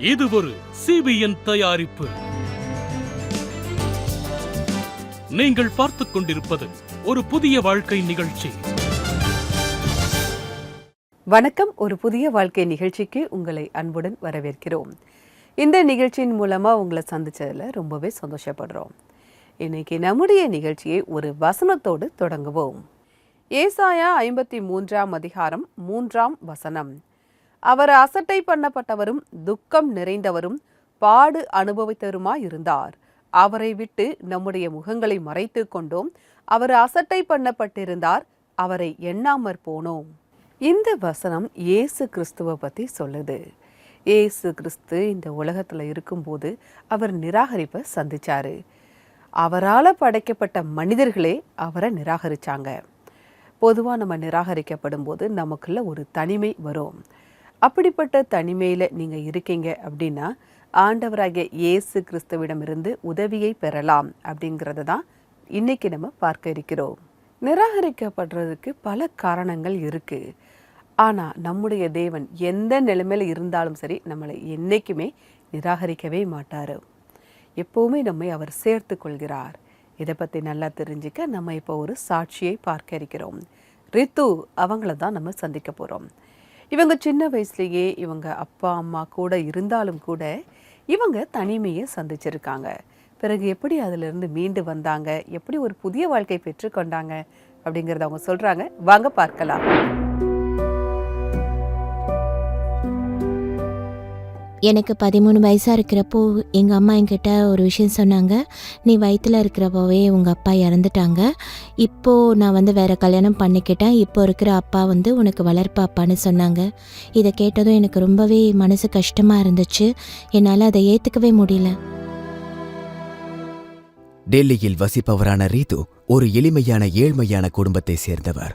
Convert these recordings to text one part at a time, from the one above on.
இது ஒரு CBN தயாரிப்பு. நீங்கள் பார்த்துக் கொண்டிருப்பது ஒரு புதிய வாழ்க்கை நிகழ்ச்சி. வணக்கம். ஒரு புதிய வாழ்க்கை நிகழ்ச்சிக்கு உங்களை அன்புடன் வரவேற்கிறோம். இந்த நிகழ்ச்சியின் மூலமாக உங்களை சந்திச்சதில் ரொம்பவே சந்தோஷப்படுறோம். இன்னைக்கு நம்முடைய நிகழ்ச்சியை ஒரு வசனத்தோடு தொடங்குவோம். ஏசாயா 53ஆம் அதிகாரம் 3ஆம் வசனம். அவர் அசட்டை பண்ணப்பட்டவரும் துக்கம் நிறைந்தவரும் பாடு அனுபவித்தவருமாயிருந்தார். அவரை விட்டு நம்முடைய முகங்களை மறைத்து கொண்டோம். அவர் அசட்டை பண்ணப்பட்டிருந்தார், அவரை எண்ணாமற் போனோம். இந்த வசனம் இயேசு கிறிஸ்துவை பற்றி சொல்லுது. இயேசு கிறிஸ்து இந்த உலகத்தில் இருக்கும்போது அவர் நிராகரிப்பை சந்திச்சாரு. அவரால் படைக்கப்பட்ட மனிதர்களே அவரை நிராகரித்தாங்க. பொதுவாக நம்ம நிராகரிக்கப்படும் போது நமக்குள்ள ஒரு தனிமை வரும். அப்படிப்பட்ட தனிமையில் நீங்கள் இருக்கீங்க அப்படின்னா ஆண்டவராகிய இயேசு கிறிஸ்துவிடமிருந்து உதவியை பெறலாம் அப்படிங்கிறத தான் இன்னைக்கு நம்ம பார்க்க இருக்கிறோம். நிராகரிக்கப்படுறதுக்கு பல காரணங்கள் இருக்குது. ஆனால் நம்முடைய தேவன் எந்த நிலைமையில் இருந்தாலும் சரி நம்மளை என்றைக்குமே நிராகரிக்கவே மாட்டார். எப்போவுமே நம்மை அவர் சேர்த்து கொள்கிறார். இதை பற்றி நல்லா தெரிஞ்சுக்க நம்ம இப்போ ஒரு சாட்சியை பார்க்க இருக்கிறோம். ரித்து அவங்கள தான் நம்ம சந்திக்க போகிறோம். இவங்க சின்ன வயசுலேயே இவங்க அப்பா அம்மா கூட இருந்தாலும் கூட இவங்க தனிமையை சந்திச்சிருக்காங்க. பிறகு எப்படி அதிலிருந்து மீண்டு வந்தாங்க, எப்படி ஒரு புதிய வாழ்க்கை பெற்றுக்கொண்டாங்க அப்படிங்கிறத அவங்க சொல்கிறாங்க. வாங்க பார்க்கலாம். எனக்கு 13 வயசாக இருக்கிறப்போ எங்கள் அம்மா என்கிட்ட ஒரு விஷயம் சொன்னாங்க. நீ வயிற்றில் இருக்கிறப்போவே உங்கள் அப்பா இறந்துட்டாங்க. இப்போது நான் வேறு கல்யாணம் பண்ணிக்கிட்டேன். இப்போ இருக்கிற அப்பா உனக்கு வளர்ப்பு அப்பான்னு சொன்னாங்க. இதை கேட்டதும் எனக்கு ரொம்பவே மனசு கஷ்டமாக இருந்துச்சு. என்னால் அதை ஏற்றுக்கவே முடியல. டெல்லியில் வசிப்பவரான ரீது ஒரு எளிமையான ஏழ்மையான குடும்பத்தை சேர்ந்தவர்.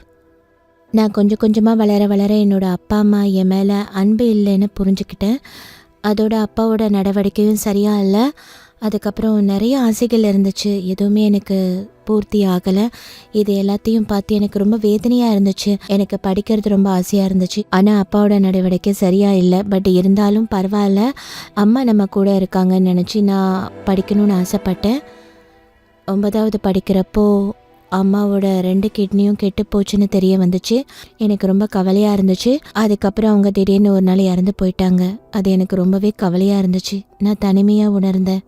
நான் கொஞ்சம் கொஞ்சமாக வளர வளர என்னோட அப்பா அம்மா என் மேலே அன்பு இல்லைன்னு புரிஞ்சுக்கிட்டேன். அதோட அப்பாவோட நடவடிக்கையும் சரியா இல்லை. அதுக்கப்புறம் நிறைய ஆசைகள் இருந்துச்சு, எதுவுமே எனக்கு பூர்த்தி ஆகலை. இது எல்லாத்தையும் பார்த்து எனக்கு ரொம்ப வேதனையாக இருந்துச்சு. எனக்கு படிக்கிறது ரொம்ப ஆசையாக இருந்துச்சு. ஆனால் அப்பாவோட நடவடிக்கை சரியா இல்லை. பட் இருந்தாலும் பரவாயில்ல, அம்மா நம்ம கூட இருக்காங்கன்னு நினச்சி நான் படிக்கணும்னு ஆசைப்பட்டேன். 9வது படிக்கிறப்போ அம்மாவோட 2 கிட்னியும் கெட்டு போச்சுன்னு தெரிய வந்துச்சு. எனக்கு ரொம்ப கவலையாக இருந்துச்சு. அதுக்கப்புறம் அவங்க திடீர்னு ஒரு நாள் இறந்து போயிட்டாங்க. அது எனக்கு ரொம்பவே கவலையாக இருந்துச்சு. நான் தனிமையாக உணர்ந்தேன்.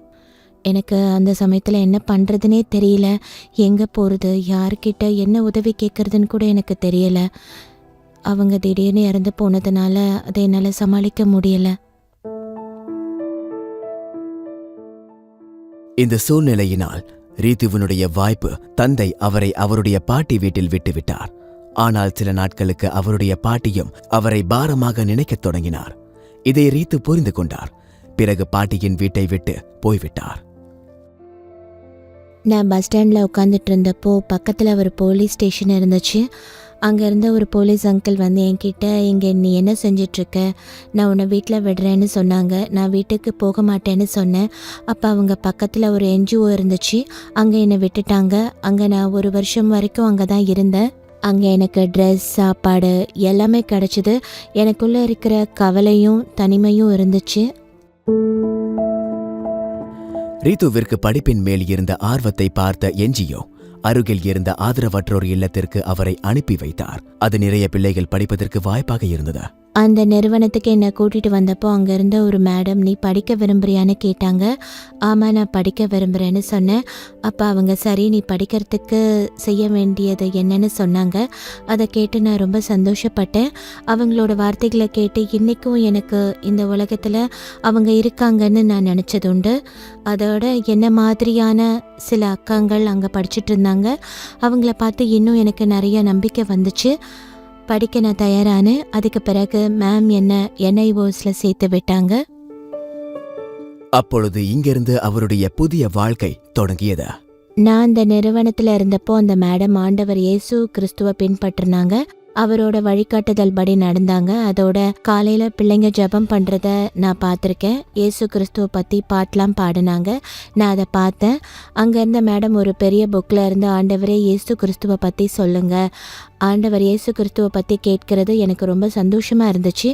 எனக்கு அந்த சமயத்தில் என்ன பண்ணுறதுனே தெரியல. எங்கே போகிறது, யார்கிட்ட என்ன உதவி கேட்குறதுன்னு கூட எனக்கு தெரியலை. அவங்க திடீர்னு இறந்து போனதுனால அதை என்னால் சமாளிக்க முடியலை. இந்த சூழ்நிலையினால் ரீதுவினுடைய வாய்ப்பு தந்தை அவரை அவருடைய பாட்டி வீட்டில் விட்டுவிட்டார். ஆனால் சில நாட்களுக்கு அவருடைய பாட்டியும் அவரை பாரமாக நினைக்கத் தொடங்கினார். இதை ரீது புரிந்து கொண்டார். பிறகு பாட்டியின் வீட்டை விட்டு போய்விட்டார். நான் பஸ் ஸ்டாண்டில் உட்காந்துட்டு இருந்தப்போ பக்கத்தில் ஒரு போலீஸ் ஸ்டேஷன் இருந்துச்சு. அங்கே இருந்த ஒரு போலீஸ் அங்கிள் என்கிட்ட, இங்கே நீ என்ன செஞ்சிட்ருக்க, நான் உன்னை வீட்டில் விடுறேன்னு சொன்னாங்க. நான் வீட்டுக்கு போக மாட்டேன்னு சொன்னேன். அப்போ அவங்க பக்கத்தில் ஒரு NGO இருந்துச்சு, அங்கே என்னை விட்டுட்டாங்க. அங்கே நான் 1 வருஷம் வரைக்கும் அங்கே தான் இருந்தேன். அங்கே எனக்கு ட்ரெஸ், சாப்பாடு எல்லாமே கிடச்சிது. எனக்குள்ளே இருக்கிற கவலையும் தனிமையும் இருந்துச்சு. ரீதுவிற்கு படிப்பின் மேல் இருந்த ஆர்வத்தை பார்த்த NGO அருகில் இருந்த ஆதரவற்றோர் இல்லத்திற்கு அவரை அனுப்பி வைத்தார். அது நிறைய பிள்ளைகள் படிப்பதற்கு வாய்ப்பாக இருந்தது. அந்த நிறுவனத்துக்கு என்னை கூட்டிகிட்டு வந்தப்போ அங்கே இருந்த ஒரு மேடம், நீ படிக்க விரும்புறியான்னு கேட்டாங்க. ஆமாம், நான் படிக்க விரும்புகிறேன்னு சொன்னேன். அப்போ அவங்க, சரி நீ படிக்கிறதுக்கு செய்ய வேண்டியது என்னன்னு சொன்னாங்க. அதை கேட்டு நான் ரொம்ப சந்தோஷப்பட்டேன். அவங்களோட வார்த்தைகளை கேட்டு இன்றைக்கும் எனக்கு இந்த உலகத்தில் அவங்க இருக்காங்கன்னு நான் நினச்சதுண்டு. அதோட என்ன மாதிரியான சில அக்காங்கள் அங்கே படிச்சுட்டு இருந்தாங்க. அவங்கள பார்த்து இன்னும் எனக்கு நிறைய நம்பிக்கை வந்துச்சு. படிக்க நான் தயாரான. அதுக்கு பிறகு மேம் என்ன NIOSல சேர்த்து விட்டாங்க. அப்பொழுது இங்கிருந்து அவருடைய புதிய வாழ்க்கை தொடங்கியது. நான் அந்த நிறுவனத்தில் இருந்தப்போ அந்த மேடம் ஆண்டவர் இயேசு கிறிஸ்துவை பின்பற்றினாங்க. அவரோட வழிகாட்டுதல் படி நடந்தாங்க. அதோட காலையில பிள்ளைங்க ஜெபம் பண்றத நான் பார்த்துருக்கேன். இயேசு கிறிஸ்துவ பத்தி பாட்டெலாம் பாடினாங்க. நான் அதை பார்த்தேன். அங்க இருந்த மேடம் ஒரு பெரிய புக்ல இருந்து ஆண்டவரே இயேசு கிறிஸ்துவ பத்தி சொல்லுங்க, ஆண்டவர் இயேசு கிறிஸ்துவ பற்றி கேட்கறது எனக்கு ரொம்ப சந்தோஷமாக இருந்துச்சு.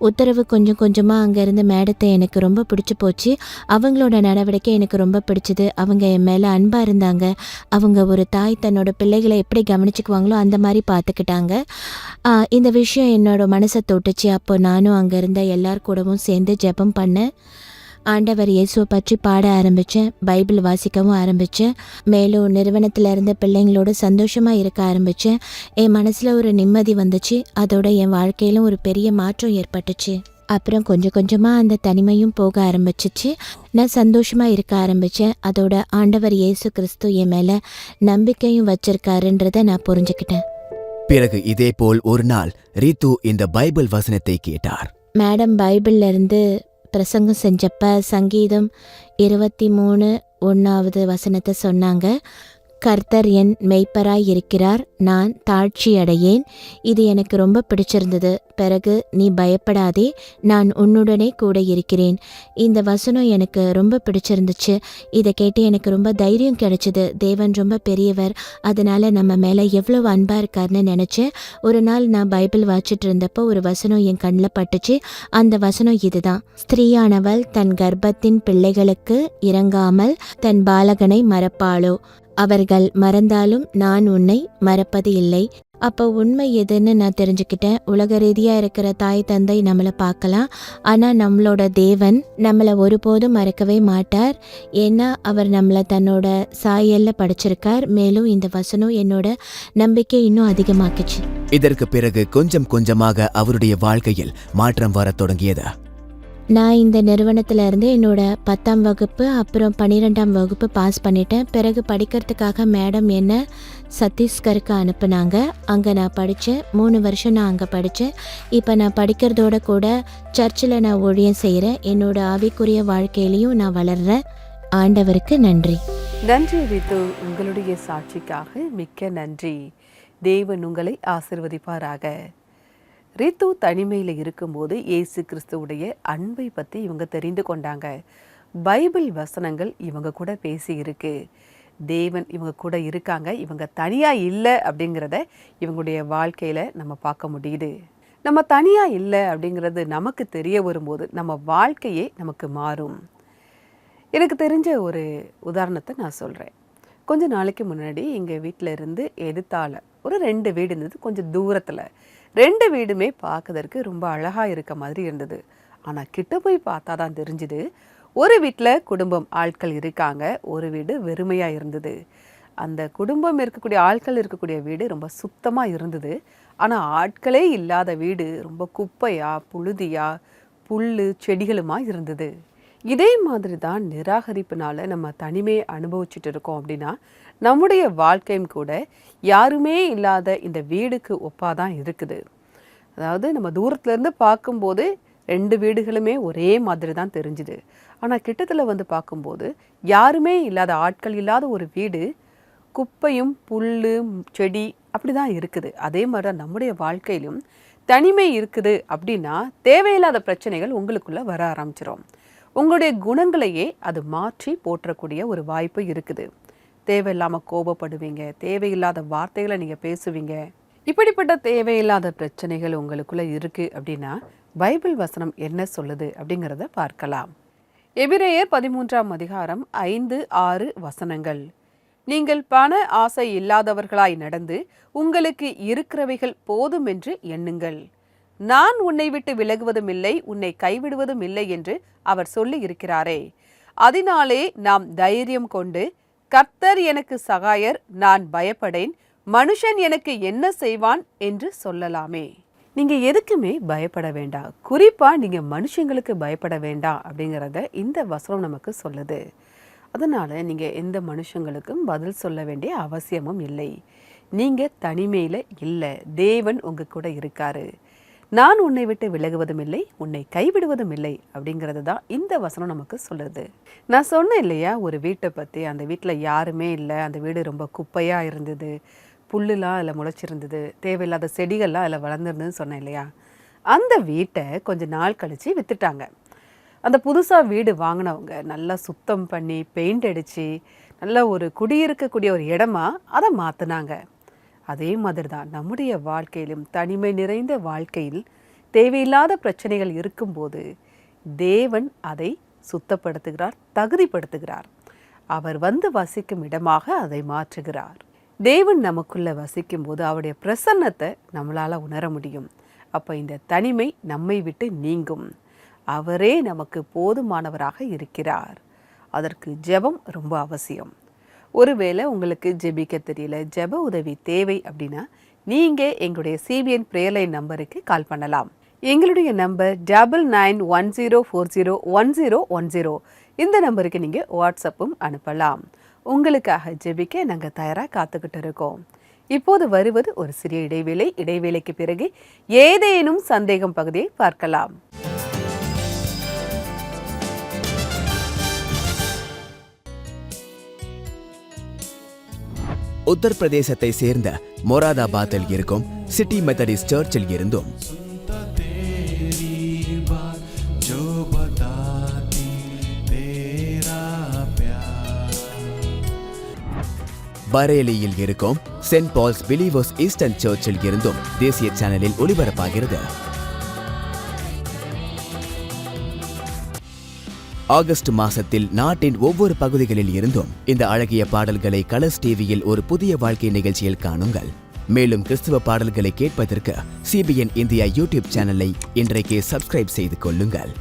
உத்தரவு கொஞ்சம் கொஞ்சமாக அங்கேருந்து மேடத்தை எனக்கு ரொம்ப பிடிச்சி போச்சு. அவங்களோட நடவடிக்கை எனக்கு ரொம்ப பிடிச்சிது. அவங்க என் மேலே அன்பாக இருந்தாங்க. அவங்க ஒரு தாய் தன்னோட பிள்ளைகளை எப்படி கவனிச்சுக்குவாங்களோ அந்த மாதிரி பார்த்துக்கிட்டாங்க. இந்த விஷயம் என்னோட மனசை தொட்டுச்சு. அப்போ நானும் அங்கே இருந்த எல்லார் கூடவும் சேர்ந்து ஜெபம் பண்ணேன். ஆண்டவர் இயேசுவை பற்றி பாட ஆரம்பித்தேன். பைபிள் வாசிக்கவும் ஆரம்பித்தேன். மேலும் நிறுவனத்தில் இருந்த பிள்ளைங்களோட சந்தோஷமாக இருக்க ஆரம்பித்தேன். என் மனசில் ஒரு நிம்மதி வந்துச்சு. அதோட என் வாழ்க்கையிலும் ஒரு பெரிய மாற்றம் ஏற்பட்டுச்சு. அப்புறம் கொஞ்சம் கொஞ்சமாக அந்த தனிமையும் போக ஆரம்பிச்சிச்சு. நான் சந்தோஷமாக இருக்க ஆரம்பித்தேன். அதோட ஆண்டவர் இயேசு கிறிஸ்து என் மேலே நம்பிக்கையும் வச்சிருக்காருன்றதை நான் புரிஞ்சுக்கிட்டேன். பிறகு இதேபோல் ஒரு நாள் ரீத்து இந்த பைபிள் வசனத்தை கேட்டார். மேடம் பைபிள்ல இருந்து பிரசங்கம் செஞ்சப்ப சங்கீதம் 23:1 வசனத்தை சொன்னாங்க. கர்த்தர் என் மெய்ப்பராய் இருக்கிறார், நான் தாழ்ச்சி அடையேன். இது எனக்கு ரொம்ப பிடிச்சிருந்தது. பிறகு நீ பயப்படாதே, நான் உன்னுடனே கூட இருக்கிறேன். இந்த வசனம் எனக்கு ரொம்ப பிடிச்சிருந்துச்சு. இதை கேட்டு எனக்கு ரொம்ப தைரியம் கிடைச்சிது. தேவன் ரொம்ப பெரியவர், அதனால நம்ம மேலே எவ்வளோ அன்பாக இருக்காருன்னு நினச்சேன். ஒரு நாள் நான் பைபிள் வாசிச்சுட்டு இருந்தப்போ ஒரு வசனம் என் கண்ணில் பட்டுச்சு. அந்த வசனம் இதுதான்: ஸ்திரீயானவள் தன் கர்ப்பத்தின் பிள்ளைகளுக்கு இறங்காமல் தன் பாலகனை மறப்பாளோ? அவர்கள் மறந்தாலும் நான் உன்னை மறப்பது இல்லை. அப்போ உண்மை எதுன்னு நான் தெரிஞ்சுக்கிட்டேன். உலக ரீதியாக இருக்கிற தாய் தந்தை நம்மளை பார்க்கலாம், ஆனால் நம்மளோட தேவன் நம்மளை ஒருபோதும் மறக்கவே மாட்டார். ஏன்னா அவர் நம்மளை தன்னோட சாயல்ல படைச்சிருக்கார். மேலும் இந்த வசனம் என்னோட நம்பிக்கை இன்னும் அதிகமாக்குச்சு. இதற்கு பிறகு கொஞ்சம் கொஞ்சமாக அவருடைய வாழ்க்கையில் மாற்றம் வரத் தொடங்கியது. நான் இந்த நிறுவனத்தில் இருந்து என்னோட 10ஆம் வகுப்பு அப்புறம் 12ஆம் வகுப்பு பாஸ் பண்ணிட்டேன். பிறகு படிக்கிறதுக்காக மேடம் என்னை சத்தீஸ்கருக்கு அனுப்புனாங்க. அங்கே நான் படித்தேன். 3 வருஷம் நான் அங்கே படித்தேன். இப்போ நான் படிக்கிறதோட கூட சர்ச்சில் நான் ஊழியம் செய்கிறேன். என்னோட ஆவிக்குரிய வாழ்க்கையிலையும் நான் வளர்கிறேன். ஆண்டவருக்கு நன்றி. நன்றி ரீத்து, உங்களுடைய சாட்சிக்காக மிக்க நன்றி. தேவன் உங்களை ஆசிர்வதிப்பாராக. ரீத்து தனிமையில் இருக்கும்போது இயேசு கிறிஸ்துவுடைய அன்பை பற்றி இவங்க தெரிந்து கொண்டாங்க. பைபிள் வசனங்கள் இவங்க கூட பேசி இருக்கு. தேவன் இவங்க கூட இருக்காங்க, இவங்க தனியாக இல்லை அப்படிங்கிறத இவங்களுடைய வாழ்க்கையில் நம்ம பார்க்க முடியுது. நம்ம தனியாக இல்லை அப்படிங்கிறது நமக்கு தெரிய வரும்போது நம்ம வாழ்க்கையே நமக்கு மாறும். எனக்கு தெரிஞ்ச ஒரு உதாரணத்தை நான் சொல்கிறேன். கொஞ்ச நாளைக்கு முன்னாடி எங்கள் வீட்டில் இருந்து எதிர்த்தால ஒரு 2 வீடு இருந்தது. கொஞ்சம் தூரத்தில் 2 வீடுமே பார்க்கறதுக்கு ரொம்ப அழகாக இருக்க மாதிரி இருந்தது. ஆனால் கிட்ட போய் பார்த்தா தான் தெரிஞ்சுது, ஒரு வீட்டில் குடும்பம் ஆட்கள் இருக்காங்க, ஒரு வீடு வெறுமையாக இருந்தது. அந்த குடும்பம் இருக்கக்கூடிய ஆட்கள் இருக்கக்கூடிய வீடு ரொம்ப சுத்தமாக இருந்தது. ஆனால் ஆட்களே இல்லாத வீடு ரொம்ப குப்பையாக புழுதியாக புல் செடிகளுமா இருந்தது. இதே மாதிரி தான் நிராகரிப்புனால நம்ம தனிமையை அனுபவிச்சுட்டு இருக்கோம் அப்படின்னா நம்முடைய வாழ்க்கையும் கூட யாருமே இல்லாத இந்த வீடுக்கு ஒப்பாக தான் இருக்குது. அதாவது நம்ம தூரத்துலேருந்து பார்க்கும்போது 2 வீடுகளுமே ஒரே மாதிரி தான் தெரிஞ்சுது. ஆனால் கிட்டத்தில் வந்து பார்க்கும்போது யாருமே இல்லாத ஆட்கள் இல்லாத ஒரு வீடு குப்பையும் புல் செடி அப்படி தான் இருக்குது. அதே மாதிரி தான் நம்முடைய வாழ்க்கையிலும் தனிமை இருக்குது அப்படின்னா தேவையில்லாத பிரச்சனைகள் உங்களுக்குள்ளே வர ஆரம்பிச்சிடும். உங்களுடைய குணங்களையே அது மாற்றி போற்றக்கூடிய ஒரு வாய்ப்பு இருக்குது. தேவையில்லாமல் கோபப்படுவீங்க, தேவையில்லாத வார்த்தைகளை நீங்கள் பேசுவீங்க. இப்படிப்பட்ட தேவையில்லாத பிரச்சனைகள் உங்களுக்குள்ளே இருக்குது அப்படின்னா பைபிள் வசனம் என்ன சொல்லுது அப்படிங்கிறத பார்க்கலாம். எபிரேயர் 13ஆம் அதிகாரம் 5-6 வசனங்கள். நீங்கள் பண ஆசை இல்லாதவர்களாய் நடந்து உங்களுக்கு இருக்கிறவைகள் போதும் என்று எண்ணுங்கள். நான் உன்னை விட்டு விலகுவதும் இல்லை, உன்னை கைவிடுவதும் இல்லை என்று அவர் சொல்லி இருக்கிறாரே. அதனாலே நாம் தைரியம் கொண்டு, கர்த்தர் எனக்கு சகாயர், நான் பயப்படேன், மனுஷன் எனக்கு என்ன செய்வான் என்று சொல்லலாமே. நீங்க எதுக்குமே பயப்பட வேண்டாம், குறிப்பா நீங்க மனுஷங்களுக்கு பயப்பட வேண்டாம் அப்படிங்கிறத இந்த வசனம் நமக்கு சொல்லுது. அதனால நீங்க எந்த மனுஷங்களுக்கும் பதில் சொல்ல வேண்டிய அவசியமும் இல்லை. நீங்க தனிமையில இல்லை, தேவன் உங்க கூட இருக்காரு. நான் உன்னை விட்டு விலகுவதும் இல்லை, உன்னை கைவிடுவதும் இல்லை அப்படிங்கிறது தான் இந்த வசனம் நமக்கு சொல்லுது. நான் சொன்னேன் இல்லையா, ஒரு வீட்டை பற்றி. அந்த வீட்டில் யாருமே இல்லை, அந்த வீடு ரொம்ப குப்பையாக இருந்தது, புல்லுலாம் அதில் முளைச்சிருந்தது, தேவையில்லாத செடிகள்லாம் அதில் வளர்ந்துருந்துன்னு சொன்னேன் இல்லையா? அந்த வீட்டை கொஞ்சம் நாள் கழித்து விற்றுட்டாங்க. அந்த புதுசாக வீடு வாங்கினவங்க நல்லா சுத்தம் பண்ணி பெயிண்ட் அடித்து நல்லா ஒரு குடியிருக்கக்கூடிய ஒரு இடமா அதை மாற்றினாங்க. அதே மாதிரி தான் நம்முடைய வாழ்க்கையிலும் தனிமை நிறைந்த வாழ்க்கையில் தேவையில்லாத பிரச்சனைகள் இருக்கும்போது தேவன் அதை சுத்தப்படுத்துகிறார், தகுதிப்படுத்துகிறார். அவர் வந்து வசிக்கும் இடமாக அதை மாற்றுகிறார். தேவன் நமக்குள்ள வசிக்கும் போது அவருடைய பிரசன்னத்தை நம்மளால் உணர முடியும். அப்போ இந்த தனிமை நம்மை விட்டு நீங்கும். அவரே நமக்கு போதுமானவராக இருக்கிறார். அதற்கு ஜெபம் ரொம்ப அவசியம். ஒருவேளை உங்களுக்கு ஜெபிக்க தெரியல, ஜெப உதவி தேவை அப்படின்னா நீங்கள் எங்களுடைய CBN பிரேயர் லைன் நம்பருக்கு கால் பண்ணலாம். எங்களுடைய நம்பர் 9910401010. இந்த நம்பருக்கு நீங்கள் வாட்ஸ்அப்பும் அனுப்பலாம். உங்களுக்காக ஜெபிக்க நாங்கள் தயாராக காத்துக்கிட்டு இருக்கோம். இப்போது வருவது ஒரு சிறிய இடைவேளை. இடைவேளைக்கு பிறகு ஏதேனும் சந்தேகம் பகுதியை பார்க்கலாம். உத்தரப்பிரதேசத்தை சேர்ந்த மொராதாபாத்தில் இருக்கும் சிட்டி மெத்தடிஸ்ட் சர்ச்சில் இருந்தும் பரேலியில் இருக்கும் சென்ட் பால்ஸ் பிலீவர்ஸ் ஈஸ்டர்ன் சர்ச்சில் இருந்தும் தேசிய சேனலில் ஒளிபரப்பாகிறது. ஆகஸ்ட் மாசத்தில் நாட்டின் ஒவ்வொரு பகுதிகளில் இருந்தும் இந்த அழகிய பாடல்களை கலர்ஸ் டிவியில் ஒரு புதிய வாழ்க்கை நிகழ்ச்சியில் காணுங்கள். மேலும் கிறிஸ்துவ பாடல்களை கேட்பதற்கு CBN இந்தியா யூடியூப் சேனலை இன்றைக்கே சப்ஸ்கிரைப் செய்து கொள்ளுங்கள்.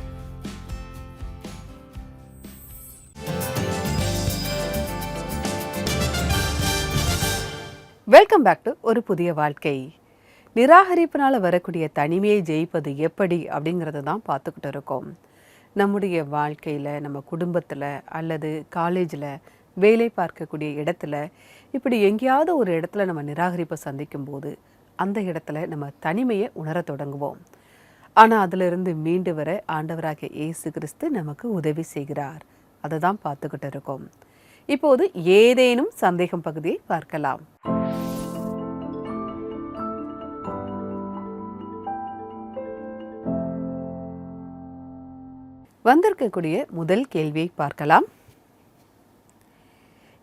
வெல்கம் பேக் டு ஒரு புதிய வாழ்க்கை. நிராகரிப்பினால் வரக்கூடிய தனிமையை ஜெயிப்பது எப்படி அப்படிங்கிறத தான் பார்த்துக்கிட்டு இருக்கோம். நம்முடைய வாழ்க்கையில், நம்ம குடும்பத்தில் அல்லது காலேஜில், வேலை பார்க்கக்கூடிய இடத்துல, இப்படி எங்கேயாவது ஒரு இடத்துல நம்ம நிராகரிப்பை சந்திக்கும் போது அந்த இடத்துல நம்ம தனிமையை உணர தொடங்குவோம். ஆனால் அதிலிருந்து மீண்டு வர ஆண்டவராகிய இயேசு கிறிஸ்து நமக்கு உதவி செய்கிறார். அதை தான் பார்த்துக்கிட்டு இருக்கோம். இப்போது ஏதேனும் சந்தேகம் பகுதியை பார்க்கலாம். வந்திருக்கக்கூடிய முதல் கேள்வியை பார்க்கலாம்.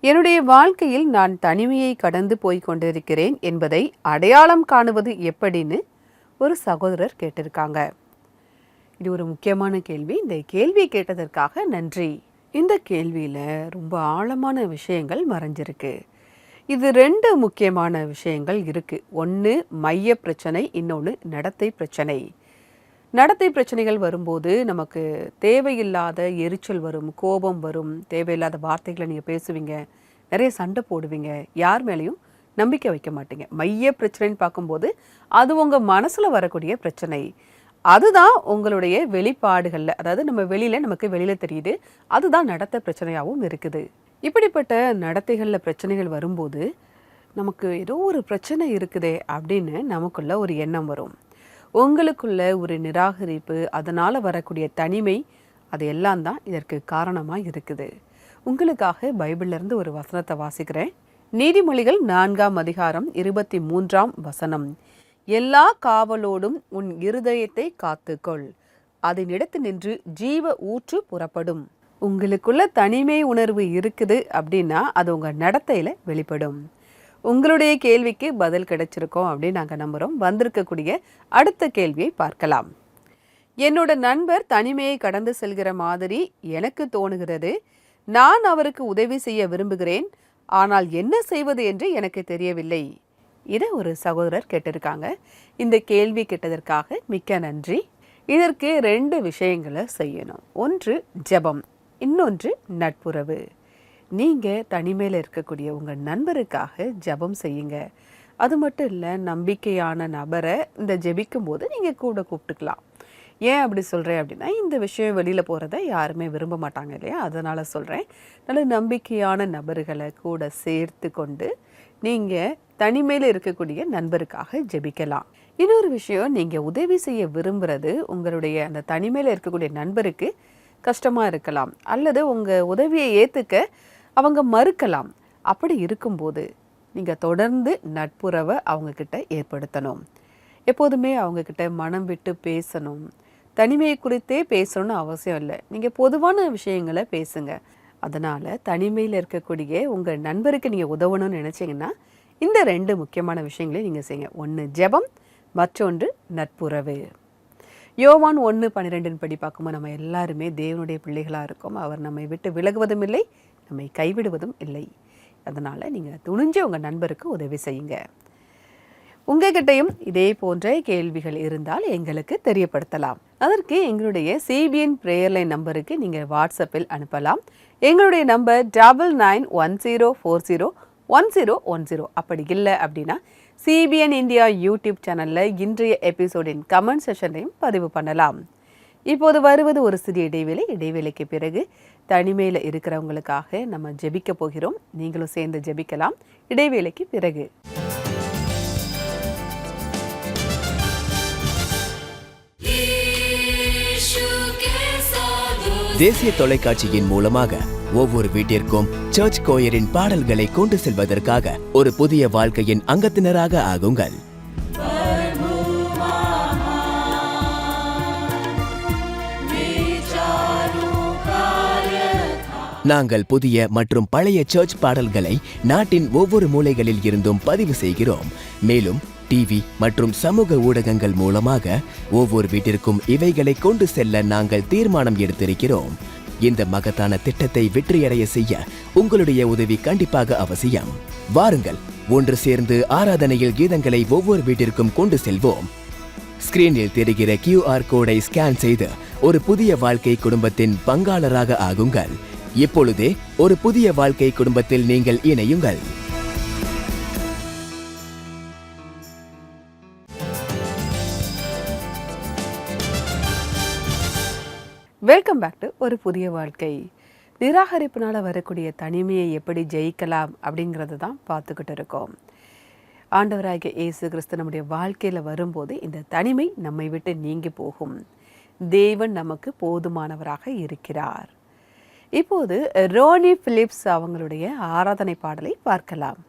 என்னுடைய வாழ்க்கையில் நான் தனிமையை கடந்து போய் கொண்டிருக்கிறேன் என்பதை அடையாளம் காணுவது எப்படின்னு ஒரு சகோதரர் கேட்டிருக்காங்க. இது ஒரு முக்கியமான கேள்வி. இந்த கேள்வியை கேட்டதற்காக நன்றி. இந்த கேள்வியில் ரொம்ப ஆழமான விஷயங்கள் மறைஞ்சிருக்கு. இது 2 முக்கியமான விஷயங்கள் இருக்குது. ஒன்று மைய பிரச்சனை, இன்னொன்று நடத்தை பிரச்சனை. நடத்தை பிரச்சனைகள் வரும்போது நமக்கு தேவையில்லாத எரிச்சல் வரும், கோபம் வரும், தேவையில்லாத வார்த்தைகளை நீங்கள் பேசுவீங்க, நிறைய சண்டை போடுவீங்க, யார் மேலேயும் நம்பிக்கை வைக்க மாட்டீங்க. மைய பிரச்சனைன்னு பார்க்கும்போது அது உங்கள் மனசில் வரக்கூடிய பிரச்சனை. அதுதான் உங்களுடைய வெளிப்பாடுகளில், அதாவது நம்ம நமக்கு வெளியில் தெரியுது, அதுதான் நடத்தை பிரச்சனையாகவும் இருக்குது. இப்படிப்பட்ட நடத்தைகளில் பிரச்சனைகள் வரும்போது நமக்கு ஏதோ ஒரு பிரச்சனை இருக்குதே அப்படின்னு நமக்குள்ள ஒரு எண்ணம் வரும். உங்களுக்குள்ள ஒரு நிராகரிப்பு, அதனால் வரக்கூடிய தனிமை, அது எல்லாம் தான் இதற்கு காரணமாக இருக்குது. உங்களுக்காக பைபிளிலிருந்து ஒரு வசனத்தை வாசிக்கிறேன். நீதிமொழிகள் 4ஆம் அதிகாரம் 23ஆம் வசனம். எல்லா காவலோடும் உன் இருதயத்தை காத்துக்கொள், அதனிடத்து நின்று ஜீவ ஊற்று புறப்படும். உங்களுக்குள்ள தனிமை உணர்வு இருக்குது அப்படின்னா அது உங்கள் நடத்தையில் வெளிப்படும். உங்களுடைய கேள்விக்கு பதில் கிடைச்சிருக்கோம் அப்படின்னு நாங்கள் நம்புகிறோம். வந்திருக்கக்கூடிய அடுத்த கேள்வியை பார்க்கலாம். என்னோட நண்பர் தனிமையை கடந்து செல்கிற மாதிரி எனக்கு தோணுகிறது. நான் அவருக்கு உதவி செய்ய விரும்புகிறேன், ஆனால் என்ன செய்வது என்று எனக்கு தெரியவில்லை. இதை ஒரு சகோதரர் கேட்டிருக்காங்க. இந்த கேள்வி கேட்டதற்காக மிக்க நன்றி. இதற்கு 2 விஷயங்களை செய்யணும். ஒன்று ஜெபம், இன்னொன்று நட்புறவு. நீங்கள் தனிமையில் இருக்கக்கூடிய உங்கள் நண்பருக்காக ஜெபம் செய்யுங்க. அது மட்டும் இல்லை, நம்பிக்கையான நபரை இந்த ஜெபிக்கும் போது நீங்கள் கூட கூப்பிட்டுக்கலாம். ஏன் அப்படி சொல்கிறேன் அப்படின்னா, இந்த விஷயம் வெளியில் போகிறத யாருமே விரும்ப மாட்டாங்க இல்லையா? அதனால் சொல்கிறேன். நல்ல நம்பிக்கையான நபர்களை கூட சேர்த்து கொண்டு நீங்கள் தனிமையில் இருக்கக்கூடிய நண்பருக்காக ஜெபிக்கலாம். இன்னொரு விஷயம், நீங்கள் உதவி செய்ய விரும்புகிறது உங்களுடைய அந்த தனிமையில் இருக்கக்கூடிய நண்பருக்கு கஷ்டமாக இருக்கலாம், அல்லது உங்கள் உதவியை ஏற்றுக்க அவங்க மறுக்கலாம். அப்படி இருக்கும்போது நீங்கள் தொடர்ந்து நட்புறவை அவங்கக்கிட்ட ஏற்படுத்தணும். எப்போதுமே அவங்கக்கிட்ட மனம் விட்டு பேசணும். தனிமையை குறித்தே பேசணும்னு அவசியம் இல்லை. நீங்கள் பொதுவான விஷயங்களை பேசுங்க. அதனால் தனிமையில் இருக்கக்கூடிய உங்கள் நண்பருக்கு நீங்கள் உதவணும்னு நினச்சிங்கன்னா இந்த 2 முக்கியமான விஷயங்களை நீங்கள் செய்யுங்க. ஒன்று ஜெபம், மற்றொன்று நட்புறவு. யோவான் 1:12 படி பார்க்கும்போது நம்ம எல்லாருமே தேவனுடைய பிள்ளைகளாக இருக்கோம். அவர் நம்மை விட்டு விலகுவதும் இல்லை, நம்மை கைவிடுவதும் இல்லை. அதனால் நீங்கள் துணிஞ்சு உங்கள் நண்பருக்கு உதவி செய்யுங்க. உங்ககிட்டையும் இதே போன்ற கேள்விகள் இருந்தால் எங்களுக்கு தெரியப்படுத்தலாம். அதற்கு எங்களுடைய CBN பிரேயர் லைன் நம்பருக்கு நீங்கள் வாட்ஸ்அப்பில் அனுப்பலாம். எங்களுடைய நம்பர் 9910401010. அப்படி இல்லை அப்படின்னா CBN இந்தியா யூடியூப் சேனலில் இன்றைய எபிசோடின் கமெண்ட் செஷனையும் பதிவு பண்ணலாம். இப்போது வருவது ஒரு சிறிய இடைவேளை. இடைவேளைக்கு பிறகு தனிமையில் இருக்கிறவங்களுக்காக நம்ம ஜெபிக்க போகிறோம். நீங்களும் சேர்ந்து ஜெபிக்கலாம் இடைவேளைக்கு பிறகு. தேசிய தொலைக்காட்சியின் மூலமாக ஒவ்வொரு வீட்டிற்கும் சர்ச் கோயரின் பாடல்களை கொண்டு செல்வதற்காக ஒரு புதிய வாழ்க்கையின் அங்கத்தினராக ஆகுங்கள். நாங்கள் புதிய மற்றும் பழைய சர்ச் பாடல்களை நாட்டின் ஒவ்வொரு மூலைகளில் இருந்தும் பதிவு செய்கிறோம். மேலும் டிவி மற்றும் சமூக ஊடகங்கள் மூலமாக ஒவ்வொரு வீட்டிற்கும் இவைகளை கொண்டு செல்ல நாங்கள் தீர்மானம் எடுத்திருக்கிறோம். இந்த மகத்தான திட்டத்தை வெற்றியடைய செய்ய உங்களுடைய உதவி கண்டிப்பாக அவசியம். வாருங்கள், ஒன்று சேர்ந்து ஆராதனையில் கீதங்களை ஒவ்வொரு வீட்டிற்கும் கொண்டு செல்வோம். ஸ்கிரீனில் தெரிகிற QR கோடை ஸ்கேன் செய்து ஒரு புதிய வாழ்க்கை குடும்பத்தின் பங்காளராக ஆகுங்கள். இப்பொழுதே ஒரு புதிய வாழ்க்கை குடும்பத்தில் நீங்கள் இணையுங்கள். வெல்கம் பேக் டு ஒரு புதிய வாழ்க்கை. நிராகரிப்பினால் வரக்கூடிய தனிமையை எப்படி ஜெயிக்கலாம் அப்படிங்கிறது தான் பார்த்துக்கிட்டு இருக்கோம். ஆண்டவராகிய இயேசு கிறிஸ்து நம்முடைய வாழ்க்கையில் வரும்போது இந்த தனிமை நம்மை விட்டு நீங்கி போகும். தேவன் நமக்கு போதுமானவராக இருக்கிறார். இப்போது ரோனி பிலிப்ஸ் அவங்களுடைய ஆராதனை பாடலை பார்க்கலாம்.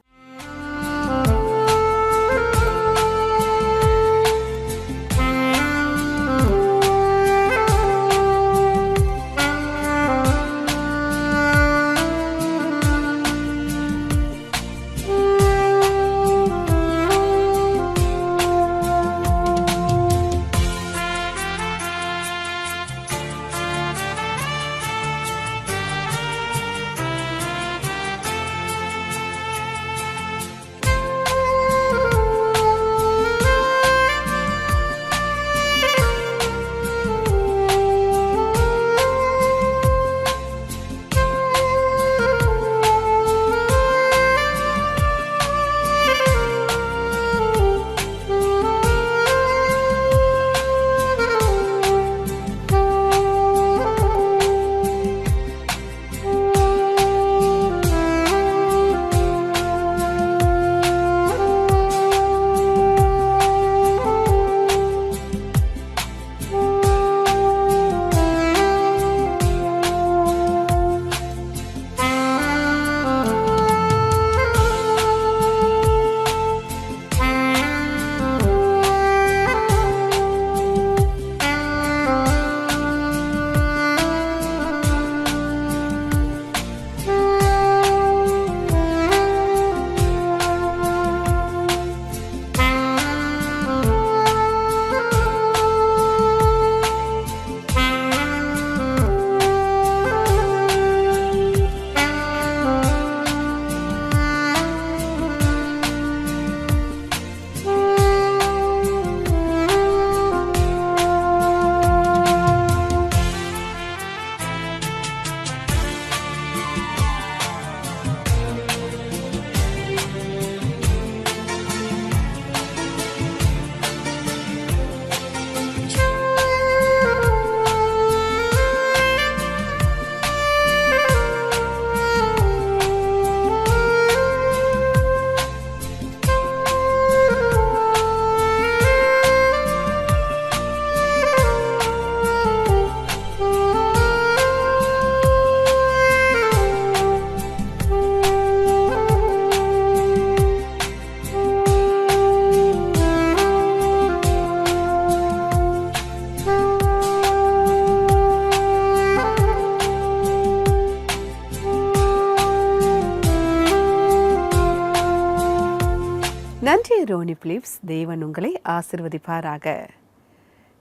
Ronnie Philips. தேவன் உங்களை ஆசிர்வதிப்பாராக.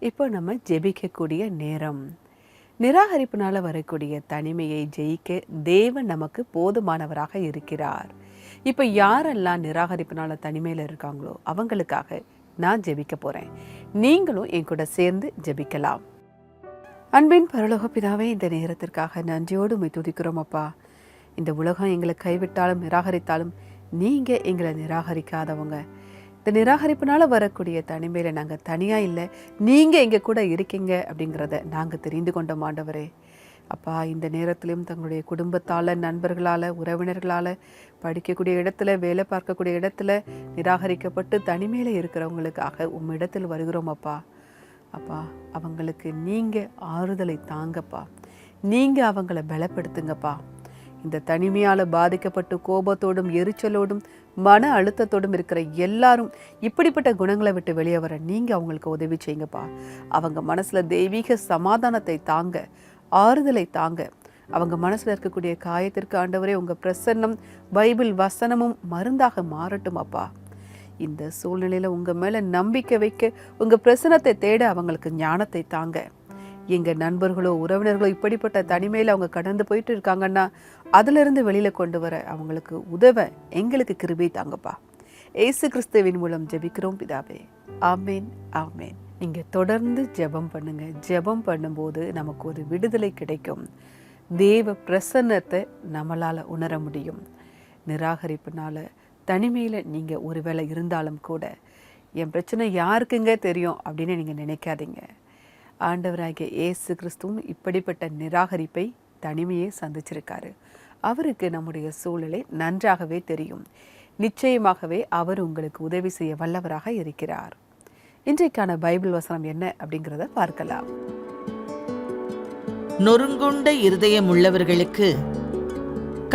இப்போ நம்ம ஜெபிக்கக்கூடிய நேரம். நிராகரிப்பினால் வரக்கூடிய தனிமையை ஜெயிக்க தேவன் நமக்கு போதுமானவராக இருக்கிறார். இப்போ யாரெல்லாம் நிராகரிப்பினால் தனிமையில் இருக்காங்களோ அவங்களுக்காக நான் ஜெபிக்க போகிறேன். நீங்களும் என் கூட சேர்ந்து ஜெபிக்கலாம். அன்பின் பரலோக பிதாவே, இந்த நேரத்திற்காக நன்றியோடு உம்மை துதிக்கிறோம் அப்பா. இந்த உலகம் எங்களை கைவிட்டாலும் நிராகரித்தாலும் நீங்கள் எங்களை நிராகரிக்காதவங்க. இந்த நிராகரிப்பினால் வரக்கூடிய தனிமையில் நாங்கள் தனியாக இல்லை, நீங்கள் எங்கள் கூட இருக்கீங்க அப்படிங்கிறத நாங்கள் தெரிந்து கொண்டோம் ஆண்டவரே. அப்பா, இந்த நேரத்திலும் தங்களுடைய குடும்பத்தால், நண்பர்களால், உறவினர்களால், படிக்கக்கூடிய இடத்துல, வேலை பார்க்கக்கூடிய இடத்துல நிராகரிக்கப்பட்டு தனிமையில் இருக்கிறவங்களுக்காக உம்மிடத்தில் வருகிறோம் அப்பா. அப்பா, அவங்களுக்கு நீங்கள் ஆறுதலை தாங்கப்பா. நீங்கள் அவங்கள பலப்படுத்துங்கப்பா. இந்த தனிமையால் பாதிக்கப்பட்டு கோபத்தோடும் எரிச்சலோடும் மன அழுத்தத்தோடும் இருக்கிற எல்லாரும் இப்படிப்பட்ட குணங்களை விட்டு வெளியே வர நீங்கள் அவங்களுக்கு உதவி செய்யுங்கப்பா. அவங்க மனசில் தெய்வீக சமாதானத்தை தாங்க, ஆறுதலை தாங்க. அவங்க மனசில் இருக்கக்கூடிய காயத்திற்கு ஆண்டவரே உங்கள் பிரசன்னம், பைபிள் வசனமும் மருந்தாக மாறட்டும் அப்பா. இந்த சூழ்நிலையில் உங்கள் மேலே நம்பிக்கை வைக்க, உங்கள் பிரசனத்தை தேட அவங்களுக்கு ஞானத்தை தாங்க. எங்கள் நண்பர்களோ உறவினர்களோ இப்படிப்பட்ட தனிமையில் அவங்க கடந்து போயிட்டு இருக்காங்கன்னா அதிலிருந்து வெளியில் கொண்டு வர அவங்களுக்கு உதவ எங்களுக்கு கிருபை தாங்கப்பா. ஏசு கிறிஸ்துவின் மூலம் ஜெபிக்கிறோம் பிதாவே. ஆமேன், ஆமேன். நீங்கள் தொடர்ந்து ஜெபம் பண்ணுங்க. ஜெபம் பண்ணும்போது நமக்கு ஒரு விடுதலை கிடைக்கும். தேவ பிரசன்னத்தை நம்மளால் உணர முடியும். நிராகரிப்புனால தனிமையில் நீங்கள் ஒருவேளை இருந்தாலும் கூட என் பிரச்சனை யாருக்குங்க தெரியும் அப்படின்னு நீங்கள் நினைக்காதீங்க. ஆண்டவராகிய இயேசு கிறிஸ்துவும் இப்படிப்பட்ட நிராகரிப்பை, தனிமையை சந்திச்சிருக்காரு. அவருக்கு நம்முடைய சூழலை நன்றாகவே தெரியும். நிச்சயமாகவே அவர் உங்களுக்கு உதவி செய்ய வல்லவராக இருக்கிறார். இன்றைக்கான பைபிள் வசனம் என்ன அப்படிங்கிறத பார்க்கலாம். நொறுங்குண்ட இருதயம் உள்ளவர்களுக்கு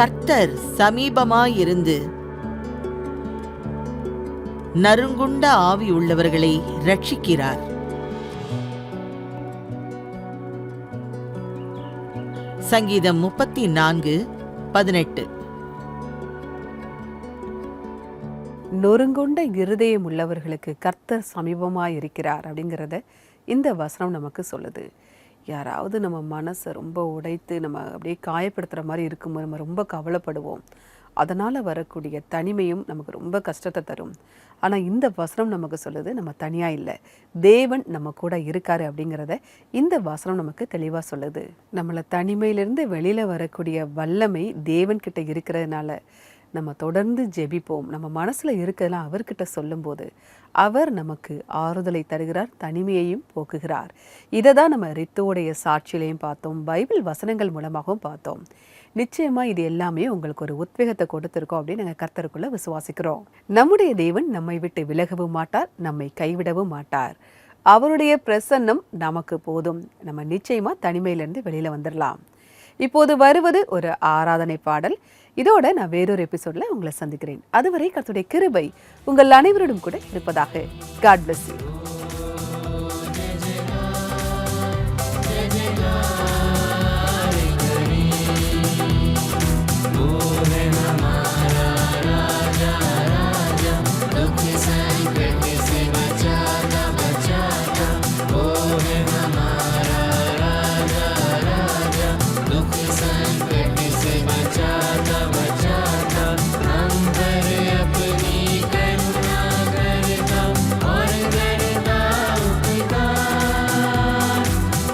கர்த்தர் சமீபமாயிருந்து நறுங்குண்ட ஆவி உள்ளவர்களை ரட்சிக்கிறார். சங்கீதம் 34:18. நொறுங்குண்ட இருதயம் உள்ளவர்களுக்கு கர்த்தர் சமீபமாக இருக்கிறார் அப்படிங்கிறத இந்த வசனம் நமக்கு சொல்லுது. யாராவது நம்ம மனசை ரொம்ப உடைத்து நம்ம அப்படியே காயப்படுத்துகிற மாதிரி இருக்கும்போது நம்ம ரொம்ப கவலைப்படுவோம். அதனால் வரக்கூடிய தனிமையும் நமக்கு ரொம்ப கஷ்டத்தை தரும். ஆனால் இந்த வசனம் நமக்கு சொல்லுது நம்ம தனியாக இல்லை, தேவன் நம்ம கூட இருக்காரு அப்படிங்கிறத இந்த வசனம் நமக்கு தெளிவாக சொல்லுது. நம்மளை தனிமையிலிருந்து வெளியில் வரக்கூடிய வல்லமை தேவன்கிட்ட இருக்கிறதுனால நம்ம தொடர்ந்து ஜெபிப்போம். நம்ம மனசில் இருக்கிறதெல்லாம் அவர்கிட்ட சொல்லும்போது அவர் நமக்கு ஆறுதலை தருகிறார், தனிமையையும் போக்குகிறார். இதை தான் நம்ம ரித்துவோடைய சாட்சியிலையும் பார்த்தோம், பைபிள் வசனங்கள் மூலமாகவும் பார்த்தோம். நிச்சயமாக இது எல்லாமே உங்களுக்கு ஒரு உத்வேகத்தை கொடுத்துருக்கோம் அப்படின்னு நாங்கள் கர்த்தருக்குள்ளே விசுவாசிக்கிறோம். நம்முடைய தேவன் நம்மை விட்டு விலகவும் மாட்டார், நம்மை கைவிடவும் மாட்டார். அவருடைய பிரசன்னம் நமக்கு போதும். நம்ம நிச்சயமாக தனிமையிலேருந்து வெளியில் வந்துடலாம். இப்போது வருவது ஒரு ஆராதனை பாடல். இதோட நான் வேறொரு எபிசோட்ல உங்களை சந்திக்கிறேன். அதுவரை கர்த்தருடைய கிருபை உங்கள் அனைவரோடும் கூட இருப்பதாக. God bless you.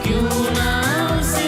क्यों ना उसे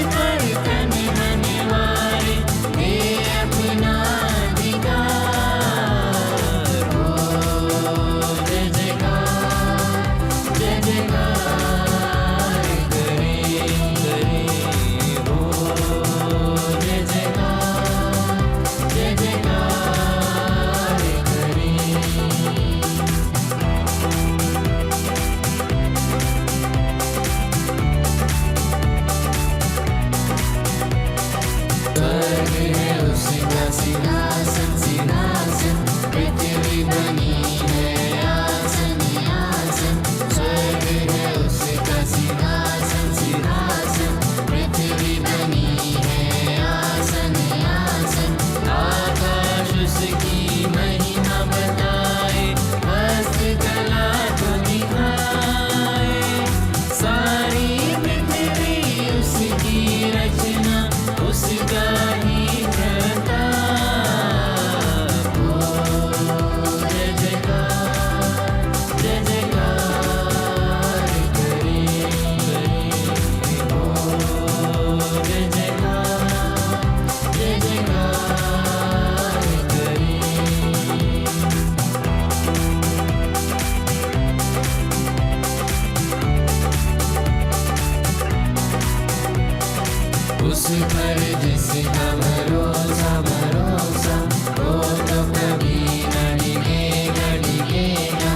पर जिसका भरोसा भरोसा वो तो कभी न डिगेगा डिगेगा।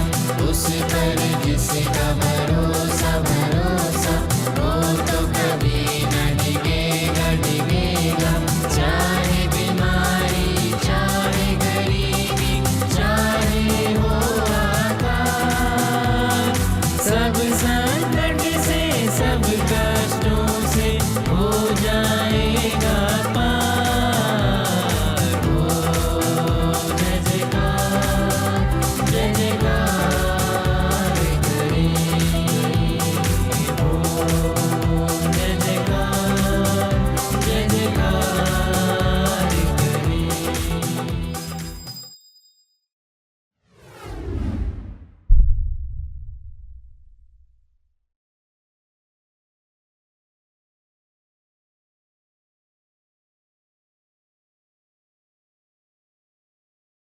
उस पर जिसका भरोसा